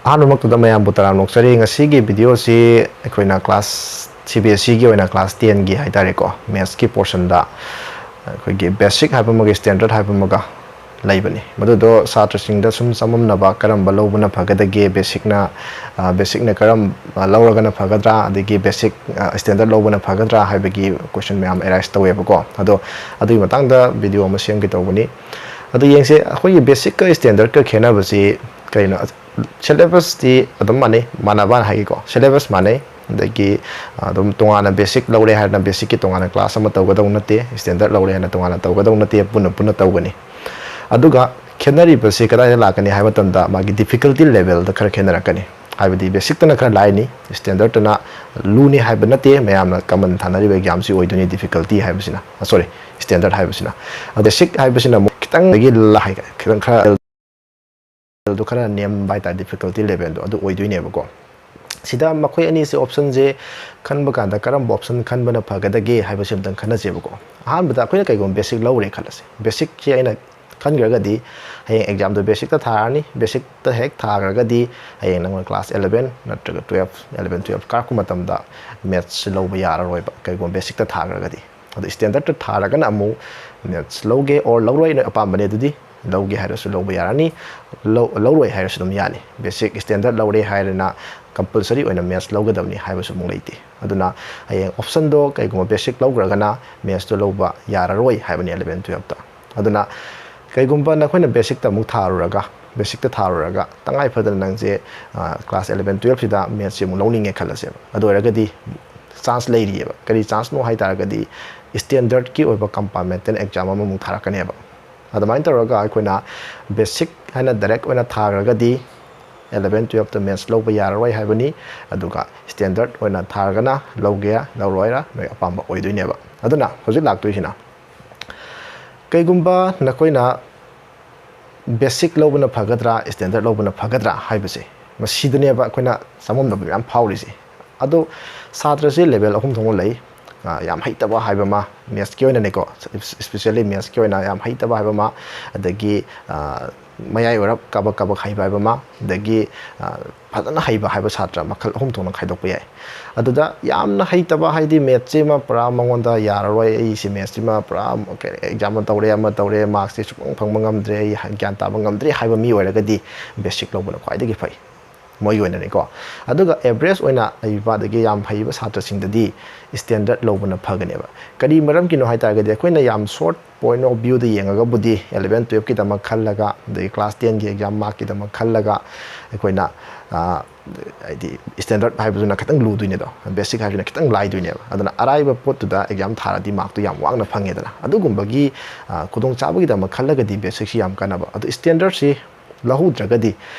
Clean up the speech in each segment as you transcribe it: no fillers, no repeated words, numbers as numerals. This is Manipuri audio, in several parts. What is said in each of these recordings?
ꯑꯍꯥꯟꯕꯃꯛꯇꯗ ꯃꯌꯥꯝꯕꯨ ꯇꯔꯥꯝꯅ ꯑꯣꯛꯆꯔꯤ ꯉꯁꯤꯒꯤ ꯚꯤꯗꯤꯑꯣꯁꯤ ꯑꯩꯈꯣꯏꯅ ꯀ꯭ꯂꯥꯁ CBSE ꯒꯤ ꯑꯣꯏꯅ ꯀ꯭ꯂꯥꯁ 10 ꯒꯤ ꯍꯥꯏꯇꯥꯔꯦꯀꯣ ꯃꯦꯊꯁꯀꯤ ꯄꯣꯔꯁꯟꯗ ꯑꯩꯈꯣꯏꯒꯤ ꯕꯦꯁꯤꯛ ꯍꯥꯏꯕ ꯑꯃꯒ ꯁ꯭ꯇꯦꯟꯗꯔꯗ ꯍꯥꯏꯕ ꯑꯃꯒ ꯂꯩꯕꯅꯤ ꯃꯗꯨꯗꯣ ꯁꯥꯇ꯭ꯔꯁꯤꯡꯗ ꯁꯨꯝ ꯆꯃꯝꯅꯕ ꯀꯔꯝꯕ ꯂꯧꯕꯅ ꯐꯒꯗꯒꯦ ꯕꯦꯁꯤꯛꯅ ꯀꯔꯝ ꯂꯧꯔꯒꯅ ꯐꯒꯗ꯭ꯔꯥ ꯑꯗꯒꯤ ꯕꯦꯁꯤꯛ ꯁ꯭ꯇꯦꯟꯗꯔꯗ ꯂꯧꯕꯅ ꯐꯒꯗ꯭ꯔꯥ ꯍꯥꯏꯕꯒꯤ ꯀ꯭ꯋꯦꯁꯟ ꯃꯌꯥꯝ ꯑꯦꯔꯥꯏꯁ ꯇꯧꯋꯦꯕꯀꯣ ꯑꯗꯣ ꯑꯗꯨꯒꯤ ꯃꯇꯥꯡꯗ ꯚꯤꯗꯤꯑꯣ ꯑꯃ ꯁꯦꯝꯒꯦ ꯇꯧꯕꯅꯤ ꯑꯗꯣ ꯌꯦꯡꯁꯦ ꯑꯩꯈꯣꯏꯒꯤ ꯕꯦꯁꯤꯛꯀ ꯁ꯭ꯇꯦꯟꯗꯔꯗꯀ ꯈꯦꯠꯅꯕꯁꯤ ꯀꯩꯅꯣ ꯁꯤꯂꯦꯕꯁꯇꯤ ꯑꯗꯨꯝ ꯃꯥꯟꯅꯕ ꯍꯥꯏꯒꯦꯀꯣ ꯁꯤꯂꯦꯕꯁ ꯃꯥꯟꯅꯩ ꯑꯗꯒꯤ ꯑꯗꯨꯝ ꯇꯣꯉꯥꯟꯅ ꯕꯦꯁꯤꯛ ꯂꯧꯔꯦ ꯍꯥꯏꯔꯅ ꯕꯦꯁꯤꯛꯀꯤ ꯇꯣꯉꯥꯟꯅ ꯀ꯭ꯂꯥꯁ ꯑꯃ ꯇꯧꯒꯗꯧ ꯅꯠꯇꯦ ꯁ꯭ꯇꯦꯟꯗꯔꯗ ꯂꯧꯔꯦ ꯍꯥꯏꯅ ꯇꯣꯉꯥꯟꯅ ꯇꯧꯒꯗꯧ ꯅꯠꯇꯦ ꯄꯨꯟꯅ ꯇꯧꯒꯅꯤ ꯑꯗꯨꯒ ꯈꯦꯠꯅꯔꯤꯕꯁꯤ ꯀꯗꯥꯏꯗ ꯂꯥꯛꯀꯅꯤ ꯍꯥꯏꯕ ꯃꯇꯝꯗ ꯃꯥꯒꯤ ꯗꯤꯐꯤꯀꯜꯇꯤ ꯂꯦꯚꯦꯜꯗ ꯈꯔ ꯈꯦꯠꯅꯔꯛꯀꯅꯤ ꯍꯥꯏꯕꯗꯤ ꯕꯦꯁꯤꯛꯇꯅ ꯈꯔ ꯂꯥꯏꯅꯤ ꯁ꯭ꯇꯦꯟꯗꯔꯗꯇꯅ ꯂꯨꯅꯤ ꯍꯥꯏꯕ ꯅꯠꯇꯦ ꯃꯌꯥꯝꯅ ꯀꯃꯟ ꯊꯥꯅꯔꯤꯕ ꯑꯦꯛꯖꯥꯝꯁꯤ ꯑꯣꯏꯗꯣꯏꯅꯤ ꯗꯤꯐꯤꯀꯜꯇꯤ ꯍꯥꯏꯕꯁꯤꯅ ꯁꯣꯔꯤ ꯁ꯭ꯇꯦꯟꯗꯔꯗ ꯍꯥꯏꯕꯁꯤꯅ ꯕꯦꯁꯤꯛ ꯍꯥꯏꯕꯁꯤꯅ ꯑꯃꯨꯛ ꯈꯤꯇꯪꯗꯒꯤ ꯈꯤꯇꯪ ꯈꯔ ꯗꯨ ꯈꯔ ꯅꯦꯝꯕ ꯍꯥꯏꯇꯥꯔꯦ ꯗꯤꯐꯤꯀꯜꯇꯤ ꯂꯦꯚꯦꯜꯗꯣ ꯑꯗꯨ ꯑꯣꯏꯗꯣꯏꯅꯦꯕꯀꯣ ꯁꯤꯗ ꯃꯈꯣꯏ ꯑꯅꯤꯁꯦ ꯑꯣꯞꯁꯟꯁꯦ ꯈꯟꯕ ꯀꯥꯟꯗ ꯀꯔꯝꯕ ꯑꯣꯞꯁꯟ ꯈꯟꯕꯅ ꯐꯒꯗꯒꯦ ꯍꯥꯏꯕꯁꯤ ꯑꯝꯇꯪ ꯈꯟꯅꯁꯦꯕꯀോ ꯑꯍꯥꯟꯕꯗ ꯑꯩꯈꯣꯏꯅ ꯀꯩꯒꯨꯝꯕ ꯕꯦꯁꯤꯛ ꯂꯧꯔꯦ ꯈꯜꯂꯁꯦ ꯕꯦꯁꯤꯛꯁꯦ ꯑꯩꯅ ꯈꯟꯈ꯭ꯔꯒꯗꯤ ꯍꯌꯦꯡ ꯑꯦꯛꯖꯥꯝꯗꯣ ꯕꯦꯁꯤꯛꯇ ꯊꯥꯔꯅꯤ ꯕꯦꯁꯤꯛꯇ ꯍꯦꯛ ꯊꯥꯈ꯭ꯔꯒꯗꯤ ꯍꯌꯦꯡ ꯅꯪꯅ ꯀ꯭ꯂꯥꯁ 11 ꯅꯠꯇ꯭ꯔꯒ 12 ꯀꯥꯔꯛꯄ ꯃꯇꯝꯗ ꯃꯦꯊꯁ ꯂꯧꯕ ꯌꯥꯔꯔꯣꯏꯕ ꯀꯩꯒꯨꯝꯕ ꯕꯦꯁꯤꯛꯇ ꯊꯥꯈ꯭ꯔꯒꯗꯤ ꯑꯗꯣ ꯁ꯭ꯇꯦꯟꯗꯔꯗꯇꯊꯥꯔꯒꯅ ꯑꯃꯨꯛ ꯃꯦꯊꯁ ꯂꯧꯒꯦ ꯑꯣꯔ ꯂꯧꯔꯣꯏ ꯅꯣꯏ ꯑꯄꯥꯝꯕꯅꯦ ꯑꯗꯨꯗꯤ ꯂꯧꯒꯦ ꯍꯥꯏꯔꯁꯨ ꯂꯧꯕ ꯌꯥꯔꯅꯤ ꯂꯧꯔꯣꯏ ꯍꯥꯏꯔꯁꯨ ꯑꯗꯨꯝ ꯌꯥꯅꯤ ꯕꯦꯁꯤꯛ ꯁ꯭ꯇꯦꯟꯗꯔꯗ ꯂꯧꯔꯦ ꯍꯥꯏꯔꯅ ꯀꯝꯄꯜꯁꯔꯤ ꯑꯣꯏꯅ ꯃꯦꯊꯁ ꯂꯧꯒꯗꯕꯅꯤ ꯍꯥꯏꯕꯁꯨ ꯑꯃꯨꯛ ꯂꯩꯇꯦ ꯑꯗꯨꯅ ꯍꯌꯦꯡ ꯑꯣꯞꯁꯟꯗꯣ ꯀꯩꯒꯨꯝꯕ ꯕꯦꯁꯤꯛ ꯂꯧꯈ꯭ꯔꯒꯅ ꯃꯦꯊꯁꯇꯣ ꯂꯧꯕ ꯌꯥꯔꯔꯣꯏ ꯍꯥꯏꯕꯅꯤ 11 12ꯇ ꯑꯗꯨꯅ ꯀꯩꯒꯨꯝꯕ ꯅꯈꯣꯏꯅ ꯕꯦꯁꯤꯛꯇ ꯑꯃꯨꯛ ꯊꯥꯔꯨꯔꯒ ꯇꯉꯥꯏ ꯐꯗꯅ ꯅꯪꯁꯦ ꯀ꯭ꯂꯥꯁ 11 12 ꯁꯤꯗ ꯃꯦꯊꯁꯁꯦ ꯑꯃꯨꯛ ꯂꯧꯅꯤꯡꯉꯦ ꯈꯜꯂꯁꯦꯕ ꯑꯗꯨ ꯑꯣꯏꯔꯒꯗꯤ ꯆꯥꯟꯁ ꯂꯩꯔꯤꯑꯕ ꯀꯔꯤ ꯆꯥꯟꯁꯅꯣ ꯍꯥꯏ ꯇꯥꯔꯒꯗꯤ ꯁ꯭ꯇꯦꯟꯗꯔꯗꯀꯤ ꯑꯣꯏꯕ ꯀꯝꯄꯥꯔꯠꯃꯦꯟꯇꯦꯜ ꯑꯦꯛꯖꯥꯝ ꯑꯃꯃꯨꯛ ꯊꯥꯔꯛꯀꯅꯦꯕ ꯑꯗꯨꯃꯥꯏꯅ ꯇꯧꯔꯒ ꯑꯩꯈꯣꯏꯅ ꯕꯦꯁꯤꯛ ꯍꯥꯏꯅ ꯗꯥꯏꯔꯦꯛ ꯑꯣꯏꯅ ꯊꯥꯈ꯭ꯔꯒꯗꯤ 11 12ꯇ ꯃꯦꯊꯁ ꯂꯧꯕ ꯌꯥꯔꯔꯣꯏ ꯍꯥꯏꯕꯅꯤ ꯑꯗꯨꯒ ꯁ꯭ꯇꯦꯟꯗꯔꯗ ꯑꯣꯏꯅ ꯊꯥꯔꯒꯅ ꯂꯧꯒꯦ ꯂꯧꯔꯣꯏꯔ ꯅꯣꯏ ꯑꯄꯥꯝꯕ ꯑꯣꯏꯗꯣꯏꯅꯦꯕ ꯑꯗꯨꯅ ꯍꯧꯖꯤꯛ ꯂꯥꯛꯇꯣꯏꯁꯤꯅ ꯀꯩꯒꯨꯝꯕ ꯅꯈꯣꯏꯅ ꯕꯦꯁꯤꯛ ꯂꯧꯕꯅ ꯐꯒꯗ꯭ꯔꯥ ꯁ꯭ꯇꯦꯟꯗꯔꯗ ꯂꯧꯕꯅ ꯐꯒꯗ꯭ꯔꯥ ꯍꯥꯏꯕꯁꯦ ꯃꯁꯤꯗꯅꯦꯕ ꯑꯩꯈꯣꯏꯅ ꯆꯃꯝꯅꯕ ꯃꯌꯥꯝ ꯐꯥꯎꯔꯤꯁꯦ ꯑꯗꯣ ꯁꯥꯇ꯭ꯔꯁꯦ ꯂꯦꯚꯦꯜ ꯑꯍꯨꯝ ꯊꯣꯛꯅ ꯂꯩ ꯌꯥꯝ ꯍꯩꯇꯕ ꯍꯥꯏꯕ ꯑꯃ ꯃꯦꯊꯁꯀꯤ ꯑꯣꯏꯅꯅꯦꯀꯣ ꯁ꯭ꯄꯦꯁꯤꯌꯦꯜꯂꯤ ꯃꯦꯊꯁꯀꯤ ꯑꯣꯏꯅ ꯌꯥꯝ ꯍꯩꯇꯕ ꯍꯥꯏꯕ ꯑꯃ ꯑꯗꯒꯤ ꯃꯌꯥꯏ ꯑꯣꯏꯔꯞ ꯀꯕꯛ ꯍꯩꯕ ꯍꯥꯏꯕ ꯑꯃ ꯑꯗꯒꯤ ꯐꯖꯅ ꯍꯩꯕ ꯍꯥꯏꯕ ꯁꯥꯇ꯭ꯔ ꯃꯈꯜ ꯑꯍꯨꯝ ꯊꯣꯛꯅ ꯈꯥꯏꯗꯣꯛꯄ ꯌꯥꯏ ꯑꯗꯨꯗ ꯌꯥꯝꯅ ꯍꯩꯇꯕ ꯍꯥꯏꯗꯤ ꯃꯦꯊꯁꯁꯤꯃ ꯄꯨꯔꯥ ꯃꯉꯣꯟꯗ ꯌꯥꯔꯔꯣꯏ ꯑꯩꯁꯤ ꯃꯦꯊꯁꯁꯤꯃ ꯄꯨꯔꯥ ꯑꯦꯛꯖꯥꯝ ꯑꯃ ꯇꯧꯔꯦ ꯃꯥꯔꯛꯁꯦ ꯁꯨꯡꯐꯪ ꯐꯪꯕ ꯉꯝꯗ꯭ꯔꯦ ꯑꯩ ꯒ꯭ꯌꯥꯟ ꯇꯥꯕ ꯉꯝꯗ꯭ꯔꯦ ꯍꯥꯏꯕ ꯃꯤ ꯑꯣꯏꯔꯒꯗꯤ ꯕꯦꯁꯤꯛ ꯂꯧꯕꯅ ꯈ꯭ꯋꯥꯏꯗꯒꯤ ꯐꯩ ꯃꯣꯏꯒꯤ ꯑꯣꯏꯅꯅꯤꯀꯣ ꯑꯗꯨꯒ ꯑꯦꯚꯔꯦꯖ ꯑꯣꯏꯅ ꯂꯩꯕ ꯑꯗꯒꯤ ꯌꯥꯝ ꯍꯩꯕ ꯁꯥꯇ꯭ꯔꯁꯤꯡꯗꯗꯤ ꯁ꯭ꯇꯦꯟꯗꯔꯗ ꯂꯧꯕꯅ ꯐꯒꯅꯦꯕ ꯀꯔꯤ ꯃꯔꯝꯒꯤꯅꯣ ꯍꯥꯏ ꯇꯥꯔꯒꯗꯤ ꯑꯩꯈꯣꯏꯅ ꯌꯥꯝ ꯁꯣꯔꯠ ꯄꯣꯏꯟ ꯑꯣꯐ ꯚ꯭ꯌꯨꯗ ꯌꯦꯡꯉꯒꯕꯨꯗꯤ 11 12ꯀꯤꯗꯃꯛ ꯈꯜꯂꯒ ꯑꯗꯒꯤ ꯀ꯭ꯂꯥꯁ 10ꯒꯤ ꯑꯦꯛꯖꯥꯝ ꯃꯥꯔꯛꯀꯤꯗꯃꯛ ꯈꯜꯂꯒ ꯑꯩꯈꯣꯏꯅ ꯍꯥꯏꯗꯤ ꯁ꯭ꯇꯦꯟꯗꯔꯗ ꯍꯥꯏꯕꯗꯨꯅ khitang ꯂꯨꯗꯣꯏꯅꯦꯗꯣ ꯕꯦꯁꯤꯛ ꯍꯥꯏꯕꯁꯤꯅ khitang ꯂꯥꯏꯗꯣꯏꯅꯦꯕ ꯑꯗꯨꯅ ꯑꯔꯥꯏꯕ ꯄꯣꯠꯇꯨꯗ ꯑꯦꯛꯖꯥꯝ ꯊꯥꯔꯗꯤ ꯃꯥꯔꯛꯇꯨ ꯌꯥꯝ ꯋꯥꯡꯅ ꯐꯪꯉꯦꯗꯅ ꯑꯗꯨꯒꯨꯝꯕꯒꯤ ꯈꯨꯗꯣꯡꯆꯥꯕꯒꯤꯗꯃꯛ ꯈꯜꯂꯒꯗꯤ ꯕꯦꯁꯤꯛꯁꯤ ꯌꯥꯝ ꯀꯥꯟꯅꯕ ꯑꯗꯨ ꯁ꯭ꯇꯦꯟꯗꯔꯗꯁꯤ ꯂꯧꯍꯧꯗ꯭ꯔꯒꯗꯤ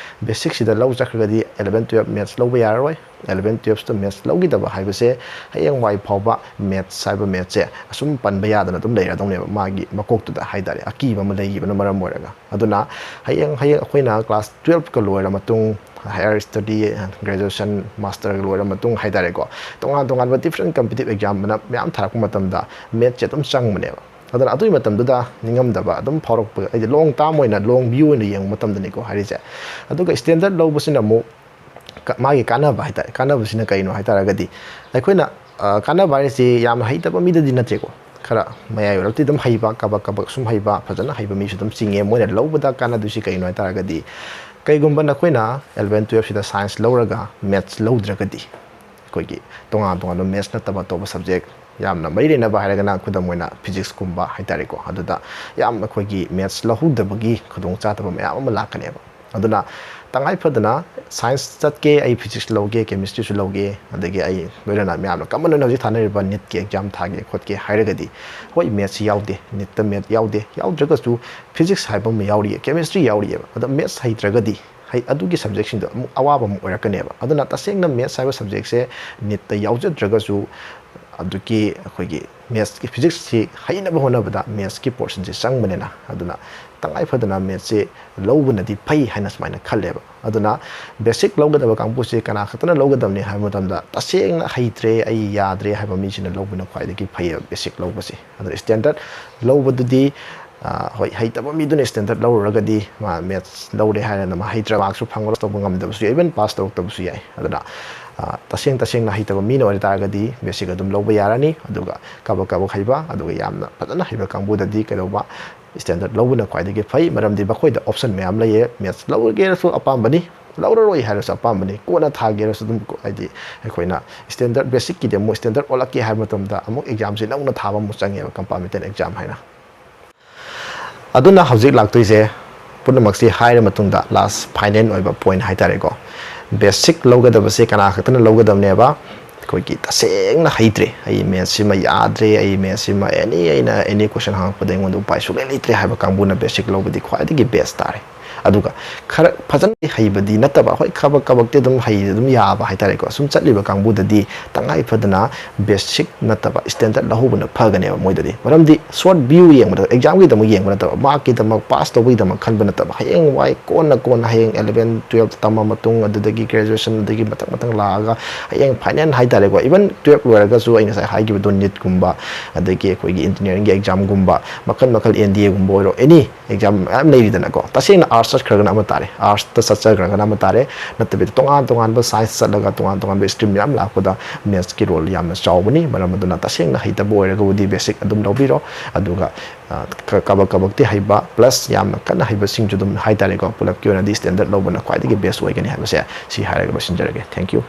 ꯕꯦꯁꯤꯛꯁꯤꯗ ꯂꯧ ꯆꯠꯈ꯭ꯔꯒꯗꯤ 11 12 ꯃꯦꯊꯁ ꯂꯧꯕ ꯌꯥꯔꯔꯣꯏ 11 12ꯇ ꯃꯦꯊꯁ ꯂꯧꯈꯤꯗꯕ ꯍꯥꯏꯕꯁꯦ ꯍꯌꯦꯡꯋꯥꯏ ꯐꯥꯎꯕ ꯃꯦꯊꯁ ꯍꯥꯏꯕ ꯃꯦꯊꯁꯁꯦ ꯑꯁꯨꯝ ꯄꯟꯕ ꯌꯥꯗꯅ ꯑꯗꯨꯝ ꯂꯩꯔꯗꯧꯅꯦꯕ ꯃꯥꯒꯤ ꯃꯀꯣꯛꯇꯨꯗ ꯍꯥꯏꯇꯥꯔꯦ ꯑꯀꯤꯕ ꯑꯃ ꯂꯩꯈꯤꯕꯅ ꯃꯔꯝ ꯑꯣꯏꯔꯒ ꯑꯗꯨꯅ ꯍꯌꯦꯡ ꯑꯩꯈꯣꯏꯅ ꯀ꯭ꯂꯥꯁ 12ꯀ ꯂꯣꯏꯔ ꯃꯇꯨꯡ ꯍꯥꯌꯔ ꯁ꯭ꯇꯗꯤ ꯒ꯭ꯔꯦꯖꯨꯑꯦꯁꯟ ꯃꯥꯁꯇꯔꯒ ꯂꯣꯏꯔ ꯃꯇꯨꯡ ꯍꯥꯏꯇꯥꯔꯦꯀꯣ ꯇꯣꯉꯥꯟꯕ ꯗꯤꯐ꯭ꯔꯦꯟ ꯀꯝꯄꯤꯇꯤꯞ ꯑꯦꯛꯖꯥꯝ ꯃꯌꯥꯝ ꯊꯥꯔꯛꯄ ꯃꯇꯝꯗ ꯃꯦꯊꯁꯁꯦ ꯑꯗꯨꯝ ꯆꯪꯕꯅꯦꯕ ꯑꯗꯨꯅ ꯑꯗꯨꯒꯤ ꯃꯇꯝꯗꯨꯗ ꯅꯤꯡꯉꯝꯗꯕ ꯑꯗꯨꯝ ꯐꯥꯎꯔꯛꯄ ꯍꯥꯏꯗꯤ ꯂꯣꯡ ꯇꯥꯔꯝ ꯑꯣꯏꯅ ꯂꯣꯡ ꯚ꯭ꯌꯨ ꯑꯣꯏꯅ ꯌꯦꯡꯕ ꯃꯇꯝꯗꯅꯤꯀꯣ ꯍꯥꯏꯔꯤꯁꯦ ꯑꯗꯨꯒ ꯁ꯭ꯇꯦꯟꯗꯔꯗ ꯂꯧꯕꯁꯤꯅ ꯑꯃꯨꯛ ꯃꯥꯒꯤ ꯀꯥꯟꯅꯕ ꯍꯥꯏꯇꯥꯔꯦ ꯀꯥꯟꯅꯕꯁꯤꯅ ꯀꯩꯅꯣ ꯍꯥꯏꯇꯥꯔꯒꯗꯤ ꯑꯩꯈꯣꯏꯅ ꯀꯥꯟꯅꯕ ꯍꯥꯏꯔꯤꯁꯤ ꯌꯥꯝꯅ ꯍꯩꯇꯕ ꯃꯤꯗꯗꯤ ꯅꯠꯇꯦꯀꯣ khara maya yorati dum haiba kabak sum haiba fajana haiba mi sudum chinge moina lobada kana dusi kaino hataragadi kaigumba nakoina 11 12 sida science lowraga maths lowdragadi koigi tonga maths nataba toba subject yamna mari rena ba haragana khudam moina physics kumba haitare ko aduda yam koigi maths lahudabagi khudong chataba mayam ama lakaneba aduna tangai phadana science chatke ai physics lawge chemistry su lawge adagi ai loirana myamna common na ji thanariba NEET ke exam thage khotke hairagadi hoi maths yaude NEET ta math yaude yaudraga su physics haiba ma yauri chemistry yauri ada maths haitragadi hai adugi subject sing da awaba mu orakaneba aduna tasengna maths haiba subject se NEET ta yaujadraga su aduki akoigi maths ki physics si haina ba hona bada maths ki portion se sangbanena aduna tangai phadana maths se lowbuna di phai haina smaina khalleba aduna basic lowgadaba kangpu se kana khatana lowgadamni hai matamda tasengna haitre ai yadre haiba mi sina lowbuna khwaidagi phai basic lowbase adu standard lowbadudi ꯍꯣꯏ ꯍꯩꯇꯕ ꯃꯤꯗꯨꯅ ꯁ꯭ꯇꯦꯟꯗꯔꯠ ꯂꯧꯔꯨꯔꯒꯗꯤ ꯃꯥ ꯃꯦꯠꯁ ꯂꯧꯔꯦ ꯍꯥꯏꯔꯅ ꯃꯥ ꯍꯩꯇ꯭ꯔ ꯃꯥꯔꯛꯁꯨ ꯐꯪꯉꯔꯣꯏ ꯇꯧꯕ ꯉꯝꯗꯕꯁꯨ ꯌꯥꯏ ꯏꯚꯟ ꯄꯥꯁ ꯇꯧꯔꯛꯇꯕꯁꯨ ꯌꯥꯏ ꯑꯗꯨꯅ ꯇꯁꯦꯡꯅ ꯍꯩꯇꯕ ꯃꯤꯅ ꯑꯣꯏꯇꯥꯔꯒꯗꯤ ꯕꯦꯁꯤꯛ ꯑꯗꯨꯝ ꯂꯧꯕ ꯌꯥꯔꯅꯤ ꯑꯗꯨꯒ ꯀꯕꯛ ꯍꯩꯕ ꯑꯗꯨꯒ ꯌꯥꯝꯅ ꯐꯖꯅ ꯍꯩꯕ ꯀꯥꯡꯕꯨꯗꯗꯤ ꯀꯩꯗꯧꯕ ꯁ꯭ꯇꯦꯟꯗꯔꯠ ꯂꯧꯕꯅ ꯈ꯭ꯋꯥꯏꯗꯒꯤ ꯐꯩ ꯃꯔꯝꯗꯤ ꯃꯈꯣꯏꯗ ꯑꯣꯞꯁꯟ ꯃꯌꯥꯝ ꯂꯩꯌꯦ ꯃꯦꯠꯁ ꯂꯧꯔꯒꯦꯔꯁꯨ ꯑꯄꯥꯝꯕꯅꯤ ꯂꯧꯔꯔꯣꯏ ꯍꯥꯏꯔꯁꯨ ꯑꯄꯥꯝꯕꯅꯤ ꯀꯣꯟꯅ ꯊꯥꯒꯦꯔꯁꯨ ꯑꯗꯨꯝ ꯍꯥꯏꯗꯤ ꯑꯩꯈꯣꯏꯅ ꯁ꯭ꯇꯦꯟꯗꯔꯠ ꯕꯦꯁꯤꯛꯀꯤꯗꯤ ꯑꯃꯨꯛ ꯁ꯭ꯇꯦꯟꯗꯔꯠ ꯑꯣꯜꯂꯛꯀꯦ ꯍꯥꯏꯕ ꯃꯇꯝꯗ ꯑꯃꯨꯛ ꯑꯦꯛꯖꯥꯝꯁꯦ ꯅꯧꯅ ꯊꯥꯕ ꯑꯃꯨꯛ ꯆꯪꯉꯦꯕ ꯀꯝꯄꯥꯔꯠꯃꯦꯟꯇꯦꯜ ꯑꯦꯛꯖꯥꯝ ꯍꯥꯏꯅ ꯑꯗꯨꯅ ꯍꯧꯖꯤꯛ ꯂꯥꯛꯇꯣꯏꯁꯦ ꯄꯨꯝꯅꯃꯛꯁꯤ ꯍꯥꯏꯔ ꯃꯇꯨꯡꯗ ꯂꯥꯁ ꯐꯥꯏꯅꯦꯜ ꯑꯣꯏꯕ ꯄꯣꯏꯟ ꯍꯥꯏꯇꯥꯔꯦꯀꯣ ꯕꯦꯁꯤꯛ ꯂꯧꯒꯗꯕꯁꯦ ꯀꯅꯥ ꯈꯛꯇꯅ ꯂꯧꯒꯗꯕꯅꯦꯕ ꯑꯩꯈꯣꯏꯒꯤ ꯇꯁꯦꯡꯅ ꯍꯩꯇ꯭ꯔꯦ ꯑꯩ ꯃꯦꯠꯁꯁꯤꯃ ꯌꯥꯗ꯭ꯔꯦ ꯑꯩ ꯃꯦꯠꯁꯁꯤꯃ ꯑꯩꯅ ꯑꯦꯅꯤ ꯀꯣꯏꯁꯟ ꯍꯪꯉꯛꯄꯗ ꯑꯩꯉꯣꯟꯗ ꯎꯄꯥꯏ ꯁꯨꯡꯂꯩ ꯂꯩꯇ꯭ꯔꯦ ꯍꯥꯏꯕ ꯀꯥꯡꯕꯨꯅ ꯕꯦꯁꯤꯛ ꯂꯧꯕꯗꯤ ꯈ꯭ꯋꯥꯏꯗꯒꯤ ꯕꯦꯁ ꯇꯥꯔꯦ ꯑꯗꯨꯒ ꯈꯔ ꯐꯖꯅ ꯍꯩꯕꯗꯤ ꯅꯠꯇꯕ ꯍꯣꯏ ꯀꯕꯛꯇꯤ ꯑꯗꯨꯝ ꯑꯗꯨꯝ ꯌꯥꯕ ꯍꯥꯏꯇꯥꯔꯦꯀꯣ ꯁꯨꯝ ꯆꯠꯂꯤꯕ ꯀꯥꯡꯕꯨꯗꯗꯤ ꯇꯉꯥꯏ ꯐꯗꯅ ꯕꯦꯁꯤꯛ ꯅꯠꯇꯕ ꯁ꯭ꯇꯦꯟꯗꯔꯠ ꯂꯧꯍꯧꯕꯅ ꯐꯒꯅꯦꯕ ꯃꯣꯏꯗꯗꯤ ꯃꯔꯝꯗꯤ ꯁꯣꯔꯠ ꯚ꯭ꯌू ꯌꯦꯡꯕꯗ ꯑꯦꯛꯖꯥꯝꯒꯤꯗꯃꯛ ꯌꯦꯡꯕ ꯅꯠꯇꯕ ꯃꯥꯔꯛꯀꯤꯗꯃꯛ ꯄꯥꯁ ꯇꯧꯕꯒꯤꯗꯃꯛ ꯈꯟꯕ ꯅꯠꯇꯕ ꯍꯌꯦꯡ ꯋꯥꯏ ꯀꯣꯟꯅ ꯍꯌꯦꯡ 11 12 ꯇꯝꯃ ꯃꯇꯨꯡ ꯑꯗꯨꯗꯒꯤ ꯒ꯭ꯔꯦꯖꯨꯑꯦꯁꯟ ꯑꯗꯒꯤ ꯃꯊꯪ ꯂꯥꯛꯑꯒ ꯍꯌꯦꯡ ꯐꯥꯏꯅꯦꯜ ꯍꯥꯏꯇꯥꯔꯦꯀꯣ ꯏꯚꯟ 12 ꯂꯣꯏꯔꯒꯁꯨ ꯑꯩ ꯉꯁꯥꯏ ꯍꯥꯏꯈꯤꯕꯗꯣ ꯅꯤꯠꯀꯨꯝꯕ ꯑꯗꯒꯤ ꯑꯩꯈꯣꯏꯒꯤ ꯏꯟꯖꯤꯅꯤꯌꯥꯔꯤꯡꯒꯤ ꯑꯦꯛꯖꯥꯝꯒꯨꯝꯕ ꯃꯈꯜ NDAꯒꯨꯝꯕ ꯑꯣꯏꯔꯣ ꯑꯦꯅꯤ ꯑꯦꯛꯖꯥꯝ ꯃꯌꯥꯝ ꯂꯩꯔꯤꯗꯅꯀꯣ ꯇꯁꯦꯡꯅ ꯑꯥꯔꯠꯁ ꯆꯠꯈ꯭ꯔꯒꯅ ꯑꯃ ꯇꯥꯔꯦ ꯑꯥꯔꯠꯁꯇ ꯆꯠꯆꯈ꯭ꯔꯒꯅ ꯑꯃ ꯇꯥꯔꯦ ꯅꯠꯇꯕꯤꯗ ꯇꯣꯉꯥꯟꯕ ꯁꯥꯏꯟꯁ ꯆꯠꯂꯒ ꯇꯣꯉꯥꯟꯕ ꯁ꯭ꯇ꯭ꯔꯤꯝ ꯃꯌꯥꯝ ꯂꯥꯛꯄꯗ ꯃꯦꯠꯁꯀꯤ ꯔꯣꯜ ꯌꯥꯝꯅ ꯆꯥꯎꯕꯅꯤ ꯃꯔꯝ ꯑꯗꯨꯅ ꯇꯁꯦꯡꯅ ꯍꯩꯇꯕ ꯑꯣꯏꯔꯒꯕꯨꯗꯤ ꯕꯦꯁꯤꯛ ꯑꯗꯨꯝ ꯂꯧꯕꯤꯔꯣ ꯑꯗꯨꯒ ꯀꯕꯛꯇꯤ ꯍꯩꯕ ꯄ꯭ꯂꯁ ꯌꯥꯝꯅ ꯀꯟꯅ ꯍꯩꯕꯁꯤꯡꯁꯨ ꯑꯗꯨꯝ ꯍꯥꯏꯇꯥꯔꯦꯀꯣ ꯄꯨꯂꯞꯀꯤ ꯑꯣꯏꯅꯗꯤ ꯁ꯭ꯇꯦꯟꯗꯔꯠ ꯂꯧꯕꯅ ꯈ꯭ꯋꯥꯏꯗꯒꯤ ꯕꯦꯁ ꯑꯣꯏꯒꯅꯤ ꯍꯥꯏꯕꯁꯦ ꯁꯤ ꯍꯥꯏꯔꯒ ꯂꯣꯏꯁꯤꯟꯖꯔꯒꯦ ꯊꯦꯡꯛ ꯌꯨ